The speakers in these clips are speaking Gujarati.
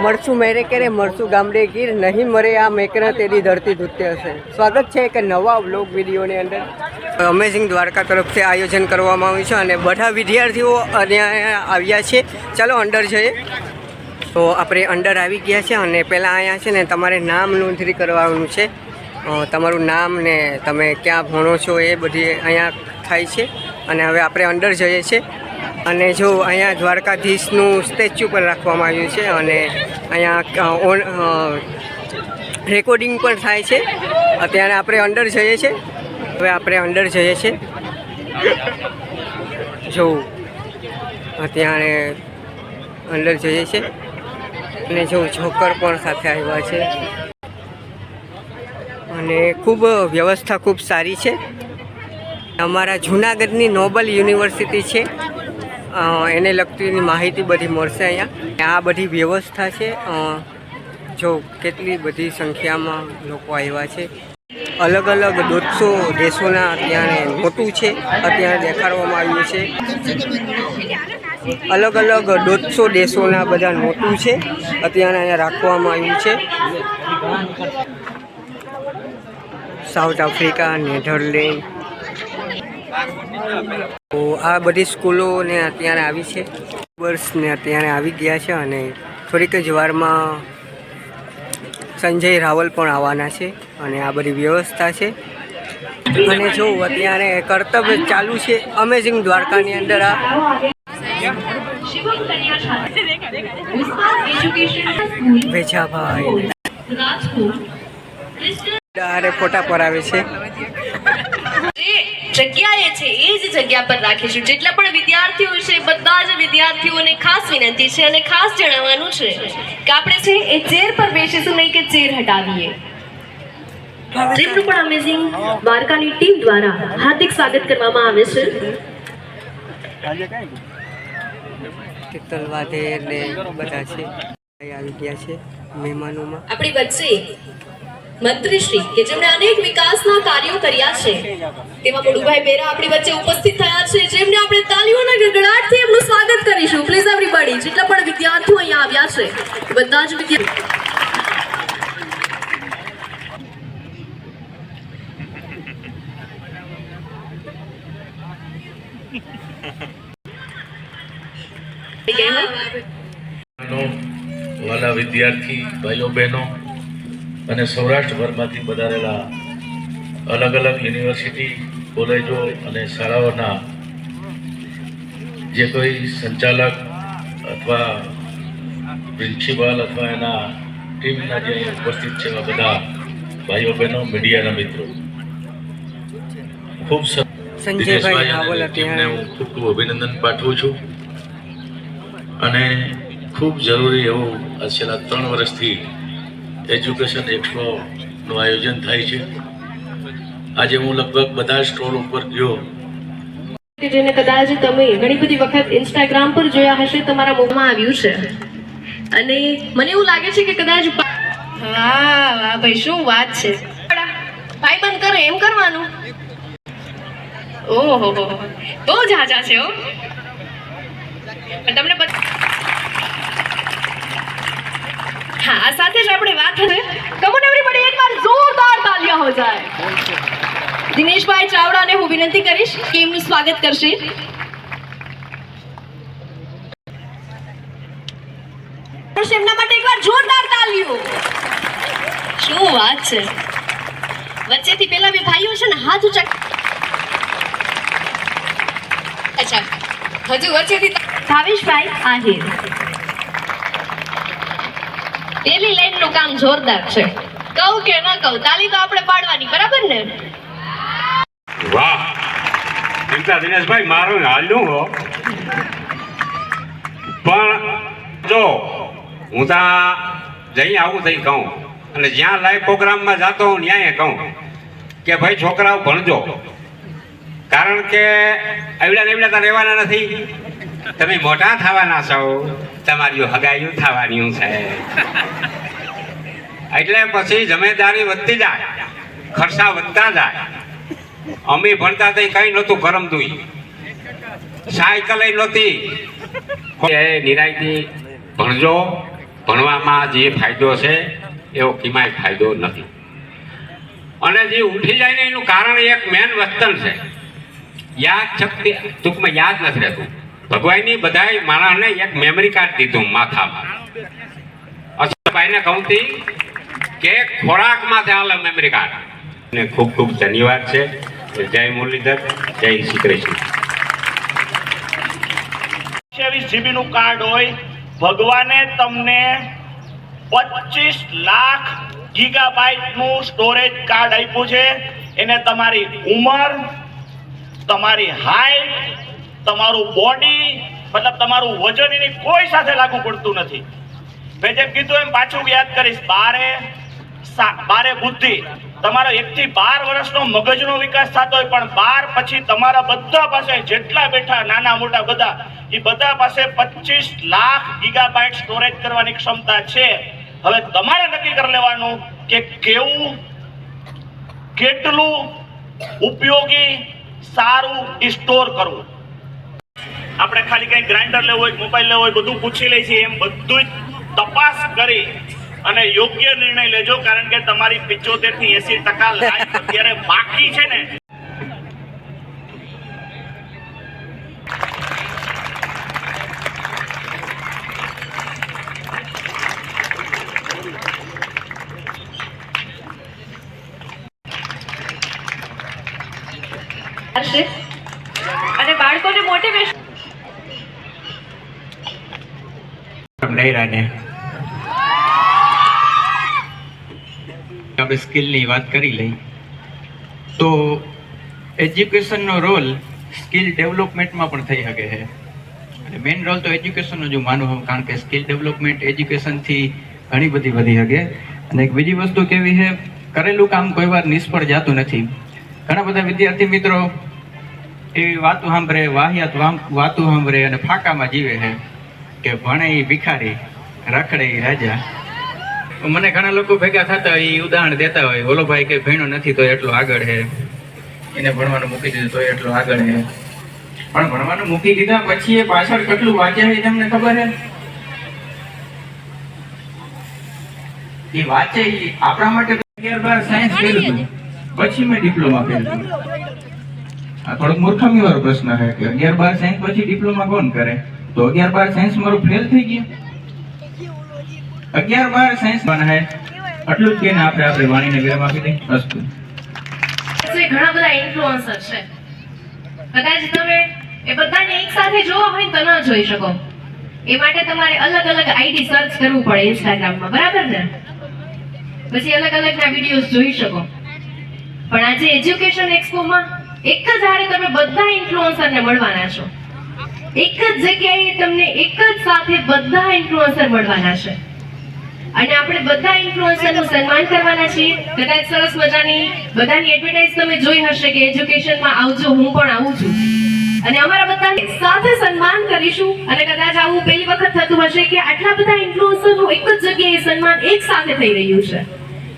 મરસું મેરે કરે મરસું ગામડે ગીર નહીં મરે આ મેકના તેરી ધરતી ધૂતે હશે। સ્વાગત છે એક નવા વ્લોગ વિડીયોની અંદર। અમેઝિંગ દ્વારકા તરફથી આયોજન કરવામાં આવ્યું છે અને બધા વિદ્યાર્થીઓ અહીંયા આવ્યા છે। ચાલો અંડર જઈએ। તો આપણે અંડર આવી ગયા છે અને પહેલાં અહીંયા છે ને તમારે નામ નોંધણી કરવાનું છે। તમારું નામ ને તમે ક્યાં ભણો છો એ બધી અહીંયા થાય છે। અને હવે આપણે અંડર જઈએ છીએ અને જો અહીંયા દ્વારકાધીશનું સ્ટેચ્યુ પણ રાખવામાં આવ્યું છે અને અહીંયા રેકોર્ડિંગ પણ થાય છે। અત્યારે આપણે અંડર જઈએ છીએ। હવે આપણે અંડર જઈએ છીએ। જો અત્યારે અંડર જઈએ છીએ અને જો છોકર પણ સાથે આવ્યા છે અને ખૂબ વ્યવસ્થા ખૂબ સારી છે। અમારા જૂનાગઢની નોબલ યુનિવર્સિટી છે, એને લગતી માહિતી બધી મળશે અહીંયા। આ બધી વ્યવસ્થા છે। જો કેટલી બધી સંખ્યામાં લોકો આવ્યા છે। અલગ અલગ 150 દેશોના અત્યારે નોટું છે અત્યારે દેખાડવામાં આવ્યું છે। અલગ અલગ 150 દેશોના બધા નોટું છે અત્યારે અહીંયા રાખવામાં આવ્યું છે। સાઉથ આફ્રિકા, નેધરલેન્ડ, તો આ બધી સ્કૂલોને અત્યારે આવી છે। વર્ષને અત્યારે આવી ગયા છે અને થોડીક જ વારમાં સંજય રાવલ પણ આવવાના છે અને આ બધી વ્યવસ્થા છે। અને જો અત્યારે કર્તવ્ય ચાલુ છે અમેઝિંગ દ્વારકાની અંદર। આ ભેજાભાઈ ફોટા પર આવે છે। જગ્યાએ છે એ જ જગ્યા પર રાખીશું। જેટલા પણ વિદ્યાર્થીઓ છે બધા જ વિદ્યાર્થીઓને ખાસ વિનંતી છે અને ખાસ જણાવવાનું છે કે આપણે છે એ ચેર પર બેસીશું, નહીં કે ચેર હટાવીએ। જેમનું પણ અમેઝિંગ દ્વારકાની ટીમ દ્વારા હાર્દિક સ્વાગત કરવામાં આવે છે। તલવાદેર ને બધા છે આવી ગયા છે મહેમાનોમાં। આપણી વચ્ચે મંત્રીશ્રી કે જેમણે અનેક વિકાસના કાર્યો કર્યા છે તેમાં બડુભાઈ બેરા આપણી વચ્ચે ઉપસ્થિત થયા છે, જેમને આપણે તાલીઓના ગડગડાટથી એમનું સ્વાગત કરીશું। પ્લીઝ એવરીબડી, જેટલા પણ વિદ્યાર્થીઓ અહીંયા આવ્યા છે બધા જ વાલા વિદ્યાર્થી ભાઈઓ બહેનો અને સૌરાષ્ટ્રભરમાંથી પધારેલા અલગ અલગ યુનિવર્સિટી, કોલેજો અને શાળાઓના જે કોઈ સંચાલક અથવા પ્રિન્સિપાલ અથવા એના ટીમના જે ઉપસ્થિત છે એવા બધા ભાઈઓ બહેનો, મીડિયાના મિત્રો, ખૂબ સંજયભાઈ અને ટીમને હું ખૂબ ખૂબ અભિનંદન પાઠવું છું। અને ખૂબ જરૂરી એવું છેલ્લા 3 વર્ષથી એજ્યુકેશન એક્સપોનું આયોજન થાય છે। આજે હું લગભગ બધા સ્ટોલ ઉપર ગયો, જેને કદાચ તમે ઘણી બધી વખત ઇન્સ્ટાગ્રામ પર જોયા હશે, તમારા મુખમાં આવ્યું છે અને મને એવું લાગે છે કે કદાચ વાહ વાહ ભાઈ, શું વાત છે! ભાઈ બંધ કરે એમ કરવાનું। ઓહો બહુ ઝાઝા છે હો। તમને हाँ, साथ ही આપણે વાત है कमोन एवरीबॉडी, एक बार जोरदार तालियां हो जाए। દિનેશ ભાઈ ચાવડાને હું વિનંતી કરીશ કે એમનું સ્વાગત કરશે। એમના માટે એકવાર જોરદાર તાલીઓ। શું વાત છે! વચ્ચેથી પેલા બે ભાઈઓ છે ને હાથ ઊંચા, અચ્છા હજુ વચ્ચેથી ભાવેશભાઈ આહિર। પેલી લાઈન નું કામ જોરદાર છે, કહું કે ન કહું, તાલી તો આપણે પાડવાની, બરાબર ને? વાહ ચિંતા દિનેશભાઈ, મારું હાલ્યું હો, પણ જો હું ત્યાં જઈ આવું થઈ કહું અને જ્યાં લાઈવ પ્રોગ્રામમાં જાતો હું ત્યાં કહું કે ભાઈ છોકરાઓ ભણજો, કારણ કે એવડા ને એવડા તો રહેવાના નથી, તમે મોટા થવાના છો, તમારી હગાઈઓ થવાની છે, એટલે પછી જમેદારી વધતી જાય, ખર્ચા વધતા જાય। અમે ભણતા તો કઈ નહોતું કરમતું, સાયકલ નહોતી, નિરાયતી ભણજો ભણવામાં જે ફાયદો છે એવો કિમાય ફાયદો નથી. અને જે ઉઠી જાય ને એનું કારણ એક મેન વસ્તન છે, યાદ શક્તિ ટૂંકમાં યાદ નથી રહેતું. ભગવાનની બધાય માણસને એક મેમરી કાર્ડ દીધું માથામાં. અશોકભાઈને કહું તી કે ખોરાકમાં ચાલે મેમરી કાર્ડ. ને ખૂબ ખૂબ ધન્યવાદ છે. જય મુરલીધર, જય શ્રી કૃષ્ણ. 26 GB નું કાર્ડ હોય, ભગવાને તમને 25 લાખ ગીગાબાઇટ નું સ્ટોરેજ કાર્ડ આપ્યું છે. એને તમારી ઉંમર, તમારી હાઈટ, તમારું બોડી મતલબ તમારું વજન એની કોઈ સાથે લાગુ પડતું નથી. મેં જેમ કીધું એમ પાછું યાદ કરીશ, 12 બુદ્ધિ, તમારો 1 થી 12 વર્ષનો મગજનો વિકાસ થતો હોય, પણ 12 પછી તમારા બધા પાસે જેટલા બેઠા નાના મોટા બધા એ બધા પાસે 25 લાખ ગીગાબાઇટ સ્ટોરેજ કરવાની ક્ષમતા છે. હવે તમારે નક્કી કરી લેવાનું કે કેટલું ઉપયોગી સારું સ્ટોર કરવું. આપણે ખાલી કઈ ગ્રાઇન્ડર લેવું હોય, મોબાઈલ લેવો હોય, બધું પૂછી લઈએ છીએ, એમ બધું તપાસ કરી અને યોગ્ય નિર્ણય લેજો. કારણ કે તમારી 75 થી 80% લાઈફ અત્યારે બાકી છે ને. અને બાળકોને મોટિવેશન આપણે સ્કિલની વાત કરી લઈ તો એજ્યુકેશનનો રોલ સ્કિલ ડેવલપમેન્ટમાં પણ થઈ શકે છે. અને મેઇન રોલ તો એજ્યુકેશનનો જો માનું હું, કારણ કે સ્કિલ ડેવલપમેન્ટ એજ્યુકેશનથી ઘણી બધી વધી શકે. અને એક બીજી વસ્તુ કેવી છે, કરેલું કામ કોઈ વાર નિષ્ફળ જતું નથી. ઘણા બધા વિદ્યાર્થી મિત્રો એવી વાતો સાંભળે, વાહિયાત વાતો સાંભળે અને ફાંકામાં જીવે છે કે ભણે એ ભિખારી, રખડે એ રાજા. મને ઘણા લોકો ભેગા થતા હોય, એ ઉદાહરણ દેતા હોય, ઓલો ભાઈ કે ભણ્યો નથી તો એટલો આગળ છે, એને ભણવાનું મૂકી દીધું તો એટલો આગળ છે. પણ ભણવાનું મૂકી દીધા પછી એ પાછળ કેટલું વાંચે છે તમને ખબર છે? એ વાંચે આપણા માટે 11-12 સાયન્સ કર્યું હતું, પછી મેં ડિપ્લોમા કર્યું. આ થોડોક મૂર્ખામી વાળો પ્રશ્ન છે કે 11-12 સાયન્સ પછી ડિપ્લોમા કોણ કરે? તો 11-12 સાયન્સ મારું ફેલ થઈ ગયું. 11-12 સાયન્સ બના હે. આટલું જ કહીને આપણે વાણીને વિરામ આપી દઈએ. અસ્તુ. ઘણા બધા ઇન્ફ્લુએન્સર છે, કદાચ તમે એ બધાને એક સાથે જોવા હોય તો ન જોઈ શકો. એ માટે તમારે અલગ અલગ આઈડી સર્ચ કરવું પડે ઇન્સ્ટાગ્રામમાં, બરાબર ને? પછી અલગ અલગના વિડીયોઝ જોઈ શકો. પણ આજે એજ્યુકેશન એક્સપોમાં એક જ હારે તમે બધા ઇન્ફ્લુએન્સરને મળવાના છો. એક જ જગ્યાએ તમને એક જ સાથે બધા ઇન્ફ્લુએન્સર મળવાના છે. અને આપણે બધા ઇન્ફ્લુએન્સરનું સન્માન કરવાના છીએ. કદાચ સરસ મજાની બધાની એડવર્ટાઇઝ તમે જોઈ હશે કે એજ્યુકેશનમાં આવજો, હું પણ આવું છું. અને અમારા બધાને સાથે સન્માન કરીશું. અને કદાચ આવું પહેલી વખત થતું હશે કે આટલા બધા ઇન્ફ્લુએન્સરનું એક જ જગ્યાએ સન્માન એક સાથે થઈ રહ્યું છે.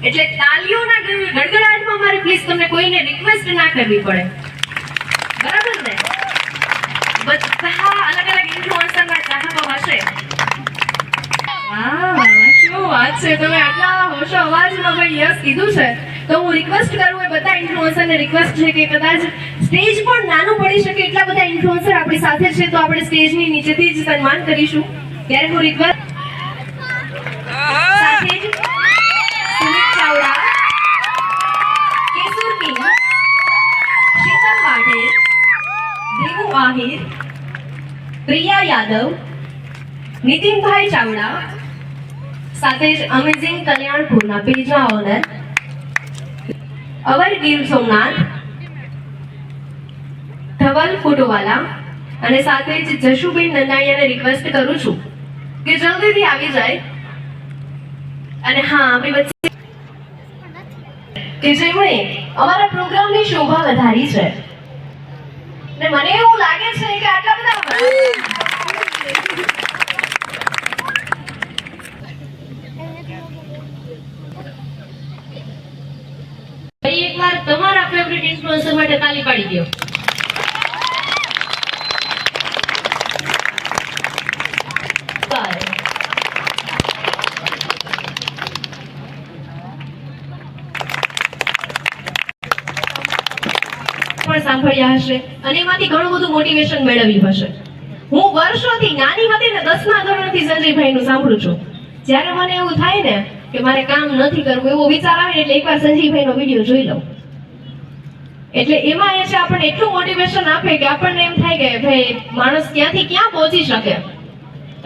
એટલે તાલીઓના ગડગડાટમાં મારે પ્લીઝ તમને કોઈને રિક્વેસ્ટ ના કરવી પડે, બરાબર ને? બધા અલગ અલગ ઇન્ફ્લુએન્સરના ચાહકો હશે. શું વાત છે, તમે આટલા હોશો અવાજમાં ભાઈ યસ કીધું છે. તો હું રિક્વેસ્ટ કરું, એ બધા ઇન્ફ્લુએન્સરને રિક્વેસ્ટ છે કે કદાચ સ્ટેજ પણ નાનું પડી શકે એટલા બધા ઇન્ફ્લુએન્સર આપણી સાથે છે, તો આપણે સ્ટેજની નીચેથી જ સન્માન કરીશું. ત્યારે હું રિક્વેસ્ટ સાથે જ સુમિત ચાવડા, કેશુર કિંગ, શીતલ વાઢેર, દેવુ આહિર, પ્રિયા યાદવ, નીતિનભાઈ ચાવડા, સાથે જ અમેઝિંગ કલ્યાણપુરના પેજા ઓનર અવર ગીર સોમનાથ, ધવલ ફોટોવાલા અને સાથે જ જશુબેન નંદાણીયાને રિક્વેસ્ટ કરું છું કે જલ્દીથી આવી જાય. અને હા, આપણી વચ્ચે કે જેમણે અમારા પ્રોગ્રામની શોભા વધારી છે. ને મને એવું લાગે છે કે આટલા બધા એકવાર તમારા ફેવરિટ ઇન્ફ્લુએન્સર માટે તાલી પાડી દો. પણ સાંભળ્યા હશે અને એમાંથી ઘણું બધું મોટિવેશન મેળવ્યું હશે. હું વર્ષોથી નાની હતી ને 10મા ધોરણથી સંજયભાઈનું સાંભળું છું. જ્યારે મને એવું થાય ને કે મારે કામ નથી કરવું એવો વિચાર આવે ને એટલે એકવાર સંજયભાઈનો વિડીયો જોઈ લઉં. એટલે એમાં એ છે આપણને એટલું મોટિવેશન આપે કે આપણને એમ થાય કે ભાઈ માણસ ક્યાંથી ક્યાં પહોંચી શકે.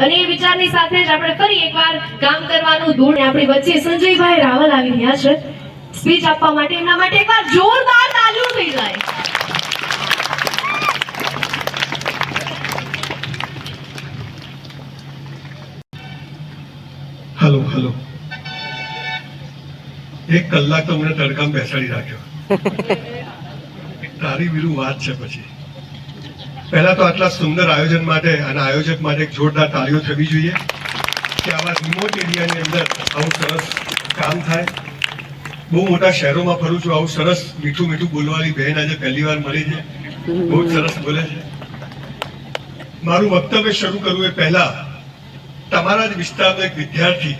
અને એ વિચારની સાથે જ આપણે ફરી એકવાર કામ કરવાનું દૂર. આપણી વચ્ચે સંજયભાઈ રાવલ આવી રહ્યા છે સ્પીચ આપવા માટે. એમના માટે એકવાર જોરદાર તાલીઓ થઈ જાય. હલો હલો 1 કલાક તો મને તડકામાં બેસાડી રાખ્યો. તારી વિરુ વાત છે. પછી પહેલા તો આટલા સુંદર આયોજન માટે અને આયોજક માટે એક જોરદાર તાળીઓ થવી જોઈએ કે આવા રિમોટ એરિયાની અંદર આવું સરસ કામ થાય. બહુ મોટા શહેરોમાં ફરું છું, આવું સરસ મીઠું મીઠું બોલવાની બહેન આજે પહેલી વાર મળી છે. બહુ જ સરસ બોલે છે. મારું વક્તવ્ય શરૂ કરવું એ પહેલા તમારા જ વિસ્તારનો એક વિદ્યાર્થી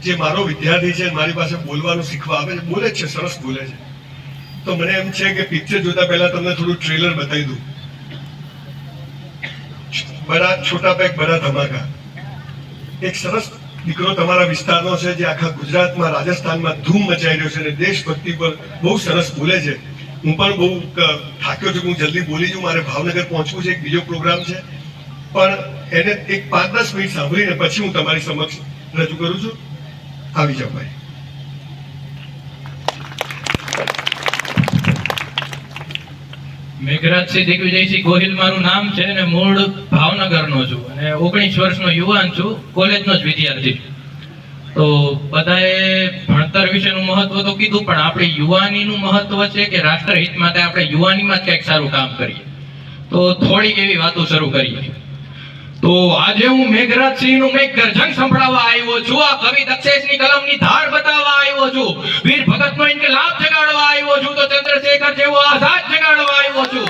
જે મારો વિદ્યાર્થી છે મારી પાસે બોલવાનું શીખવા આવે છે, બોલે છે, સરસ બોલે છે. તો મને એમ છે કે પિક્ચર જોતા પહેલા તમને થોડું ટ્રેલર બતાવી દઉં. બડા છોટા પેક બડા ધમાકા એક સરસ દીકરો તમારા વિસ્તારનો છે જે આખા ગુજરાતમાં રાજસ્થાનમાં ધૂમ મચાઈ રહ્યો છે અને દેશભક્તિ પર બહુ સરસ બોલે છે. હું પણ બહુ થાક્યો છું, હું જલ્દી બોલી જઉં, મારે ભાવનગર પહોંચવું છે, એક બીજો પ્રોગ્રામ છે. પણ એને એક 5-10 મિનિટ સાંભળીને પછી હું તમારી સમક્ષ રજૂ કરું છું. આવી જાઓ ભાઈ. મેઘરાજસિંહ દિગ્વિજયસિંહ ગોહિલ મારું નામ છે અને મૂળ ભાવનગરનો છું અને 19 વર્ષનો યુવાન છું, કોલેજનો જ વિદ્યાર્થી. તો બધાએ ભણતર વિશેનું મહત્વ તો કીધું, પણ આપણી યુવાનીનું મહત્વ છે કે રાષ્ટ્રહિત માટે આપણે યુવાનીમાં જ કંઈક સારું કામ કરીએ. તો થોડીક એવી વાતો શરૂ કરીએ. તો આજે હું મેઘરાજસિંહનું મેઘગર્જન સંભળાવવા આવ્યો છું. આ કવિ દક્ષેશની કલમની ધાર બતાવવા આવ્યો છું. વીર ભગતનો ઇન્કલાબ જગાડવા આવ્યો છું. તો ચંદ્રશેખર જેવો આઝાદ જગાડવા આવ્યો છું.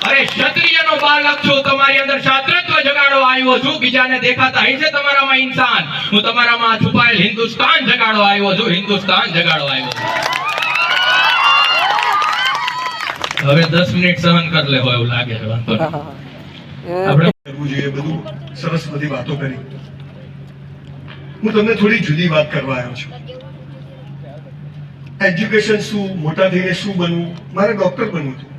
અરે ક્ષત્રિયનો બાલક છું, તમારી અંદર શાસ્ત્રત્વ જગાડવા આવ્યો છું. બીજાને દેખાતા હશે તમારામાં ઇન્સાન, હું તમારામાં છુપાયેલ હિન્દુસ્તાન જગાડવા આવ્યો છું. હિન્દુસ્તાન જગાડવા આવ્યો છું. હવે 10 મિનિટ સહન કરી લેવો એવું લાગે છે. વાંધો નહીં. આપણે કરવું જોઈએ બધું સરસ બધી વાતો કરી. હું તમને થોડી જુદી વાત કરવા આવ્યો છું. એજ્યુકેશન શું, મોટા થઈને શું બનવું. મારે ડોક્ટર બનવું હતું.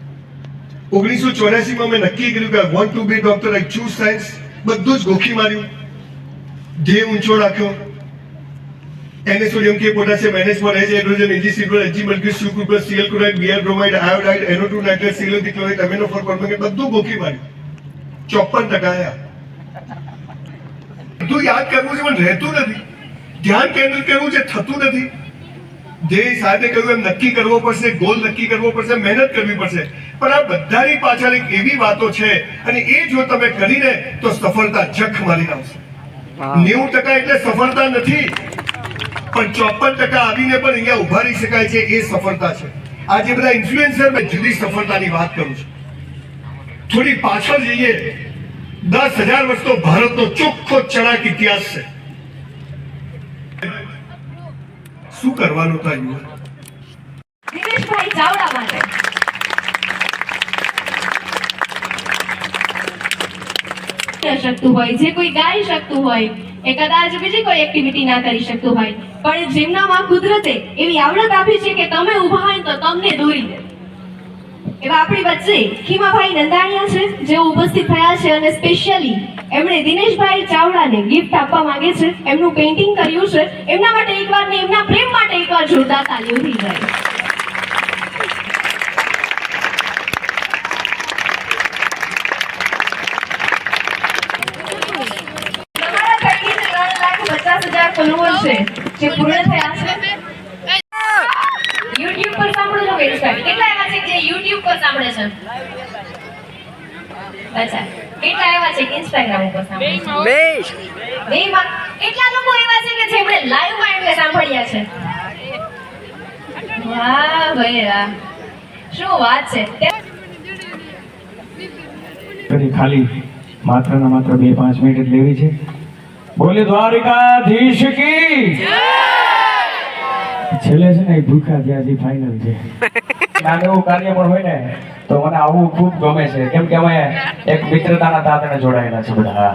1984માં મેં નક્કી કર્યું કે I want to be doctor. I choose science. બધું જ ગોખી માર્યું, ધ્યેય ઊંચો રાખ્યો. NaSodium, K potassium, NH for H, hydrogen, Ag, C-chloride, Hg, mercury, Cu+, Cl chloride, Br bromide, iodide, NO2 nitrate, Cl chloride, amino for permanganate બધું ગોખી માર્યું. 54% આયા. બધું યાદ કરવું છે પણ રહેતું નથી. ધ્યાન કેન્દ્રિત કરવું છે, થતું નથી. જે સાહેબે કહ્યું એમ નક્કી કરવો પડશે, ગોલ નક્કી કરવો પડશે, મહેનત કરવી પડશે. પણ આ બધાની પાછળ એક એવી વાતો છે અને એ જો તમે કરીને તો સફળતા જખ મારીને આવશે. 90% એટલે સફળતા નથી, પણ 54% આવીને પણ અહીંયા ઉભા રહી શકાય છે, એ સફળતા છે. આજે બધા ઇન્ફ્લુએન્સર મેં જુદી સફળતાની વાત કરું છું. થોડી પાછળ જઈએ, 10,000 વર્ષનો ભારતનો ચોખ્ખો ચણાક ઇતિહાસ છે. શું કરવાનું હતા યુવાન? દિનેશભાઈ ચાવડા માટે શકતું હોય, જે કોઈ ગાઈ શકતું હોય, એ કદાચ બીજી કોઈ એક્ટિવિટી ના કરી શકતું હોય, પણ જેમનામાં કુદરતે એવી આવડત આપી છે કે તમે ઊભા હોય તો તમને દોરી દે. એવા આપણી વચ્ચે ખીમાભાઈ નંદાણીયા છે, જેઓ ઉપસ્થિત થયા છે અને સ્પેશિયલી એમણે દિનેશભાઈ ચાવડાને ગિફ્ટ આપવા માંગે છે. એમનું પેઇન્ટિંગ કર્યું છે. એમના માટે એકવાર ને એમના પ્રેમ માટે એકવાર જોરદાર તાલીઓ થઈ જાય. ફોલોવર છે જે પૂર્ણ થયા છે. YouTube પર સાંભળો છો કે Instagram? કેટલા એવા છે કે YouTube પર સાંભળે છે? અચ્છા, કેટલા એવા છે કે Instagram ઉપર સાંભળે છે? બેમાં કેટલા લોકો એવા છે કે જેમણે લાઈવ માં એમને સાંભળ્યા છે? વાહ ભાઈ વાહ, શું વાત છે. ખાલી માત્ર ને માત્ર 2-5 મિનિટ લેવી છે. બોલે દ્વારિકાધીશ કી જય. છેલ્લે છે ને એ ભૂખા ત્યાંથી ફાઇનલ છે. નાનું એવું કાર્ય પણ હોય ને તો મને આવું ખૂબ ગમે છે, કેમ કે અમે એક મિત્રતાના તાતણે જોડાયેલા છે બધા.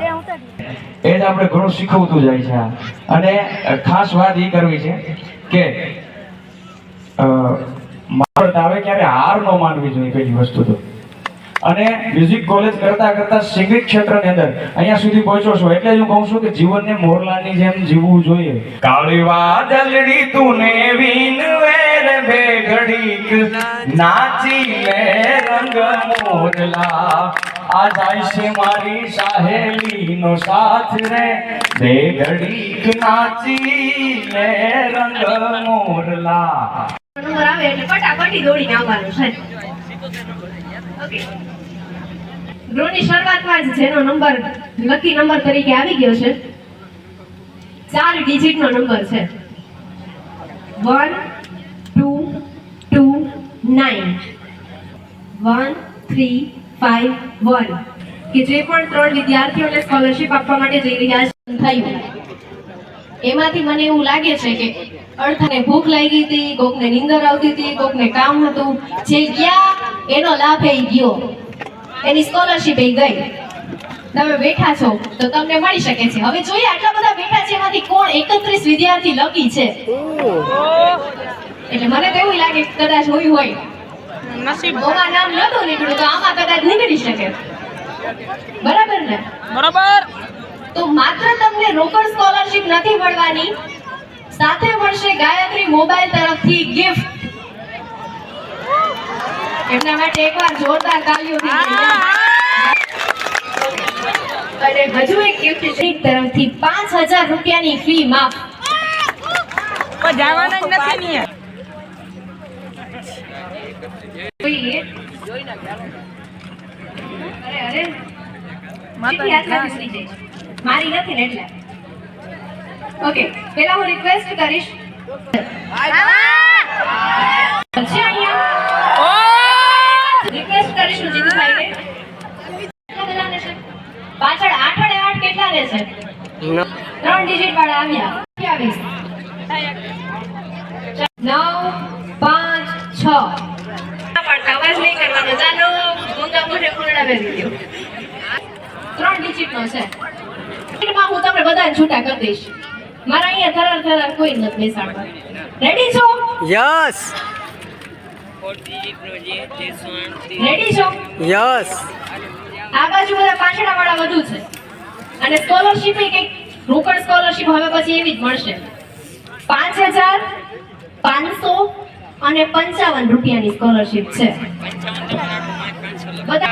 એ જ આપણે ઘણું શીખવતું જાય છે. અને ખાસ વાત એ કરવી છે કે માત્ર આવે ક્યારે હાર ન માનવી જોઈએ પહેલી વસ્તુ તો. અને મ્યુઝિક કોલેજ કરતા કરતા સંગીત ક્ષેત્રની અંદર અહીંયા સુધી પહોંચ્યો છો એટલે જ હું કહું છું કે જીવનને મોરલાની જેમ જીવવું જોઈએ. કાળી વાદળડી તુને વિનવેર બેઘડીક નાચી લે રંગ મોરલા આ જાય છે મારી સહેલીનો સાથ રે બેઘડીક નાચી લે રંગ મોરલા. નંબર આવે એટલે ફટાફટી દોડીને આવવાનું છે. ઓકે, ડ્રોની શરૂઆતમાં જ જેનો નંબર લકી નંબર તરીકે આવી ગયો છે 4 ડિજિટનો નંબર છે 1229 1351 કે જે પણ 3 વિદ્યાર્થીઓને સ્કોલરશિપ આપવા માટે જઈ રહ્યા છે થયું. એમાંથી મને એવું લાગે છે કે અર્થને ભૂખ લાગી હતી, કોકને નીંદર આવતી હતી, કોકને કામ હતું, જે ગયા એનો લાભ એ ગયો, એની સ્કોલરશિપ એ ગઈ. તમે બેઠા છો તો તમને મળી શકે છે. હવે જોઈએ આટલા બધા બેઠા છે એમાંથી કોણ 31 વિદ્યાર્થી લકી છે. એટલે મને તો એવું લાગે કે કદાચ હોય નસીબમાં નામ નતું નીકળ્યું તો આમાં કદાચ નીકળી શકે. બરાબર ને? બરાબર. તો માત્ર તમને રોકડ સ્કોલરશિપ નથી મળવાની, સાથે મળશે ગાયત્રી મોબાઈલ તરફથી ગિફ્ટ. એમના માટે એકવાર જોરદાર તાળીઓ થઈ જાય. અને હજુ એક ગિફ્ટ તરફથી 5000 રૂપિયાની ફી માફ. જવાના જ નથી ને. જોઈએ. અરે મારી નથી ને એટલે. ઓકે, પહેલા હું રિક્વેસ્ટ કરીશ રિક્વેસ્ટ કરીશું જીતુભાઈને. કેટલા બધાને છે પાછળ 8 અને 8 કેટલા ને છે? 3 ડિજિટ વાળા આવ્યા. 22 9 5 6 પણ અવાજ નહીં કરવાનો. ચાલો ગંગા મોઢે પૂર્ણ કરી દો. 3 ડિજિટનો છે. એમાં હું તમને બધાને છૂટા કરી દઈશ. મારા અહીંયા થરાર કોઈ નથી બેસાડવા. રેડી છો? યસ રેડી છો? યસ. આ બાજુ બધા પાછળા વાળા વધુ છે. અને સ્કોલરશિપ એ કંઈક રોકડ સ્કોલરશિપ હવે પછી એવી જ મળશે. 5500 અને 55 રૂપિયાની સ્કોલરશિપ છે. બધા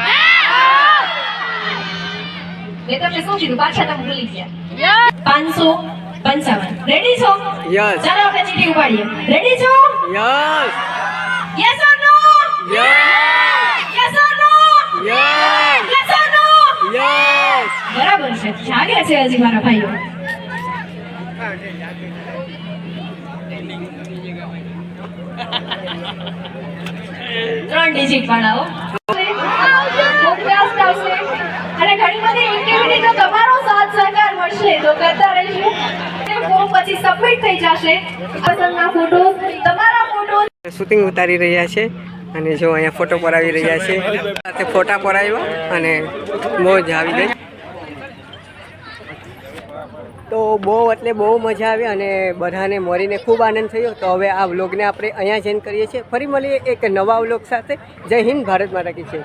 મેં તમને શું કીધું પાછા તમે ભૂલી ગયા. 555. રેડી છો? યસ. ચાલો આપણે ચીઠી ઉપાડીએ. રેડી છો? Yes. Yes or no? Yes. Yes or no? Yes. Yes or no? Yes. બરાબર છે. જાગે છે હજી મારા ભાઈઓ. ત્રણ ડિજિટ વાળાઓ પોડકાસ્ટ આવશે અને ઘણી બધી એક્ટિવિટી તો તમારો સાથ સહકાર મળશે તો કરતા રહીશું. ફોર્મ પછી સબમિટ થઈ જશે. પસંદના ફોટો, તમારા ફોટો શૂટિંગ ઉતારી રહ્યા છે અને જો અહીંયા ફોટો પડાવી રહ્યા છે. સાથે ફોટા પડાવ્યા અને મોજ આવી ગઈ. તો બહુ એટલે બહુ મજા આવી અને બધાને મળીને ખૂબ આનંદ થયો. તો હવે આ વ્લોગને આપણે અહીંયા જ એન્ડ કરીએ છીએ. ફરી મળીએ એક નવા વ્લોગ સાથે. જય હિન્દ, ભારત માતા કી જય.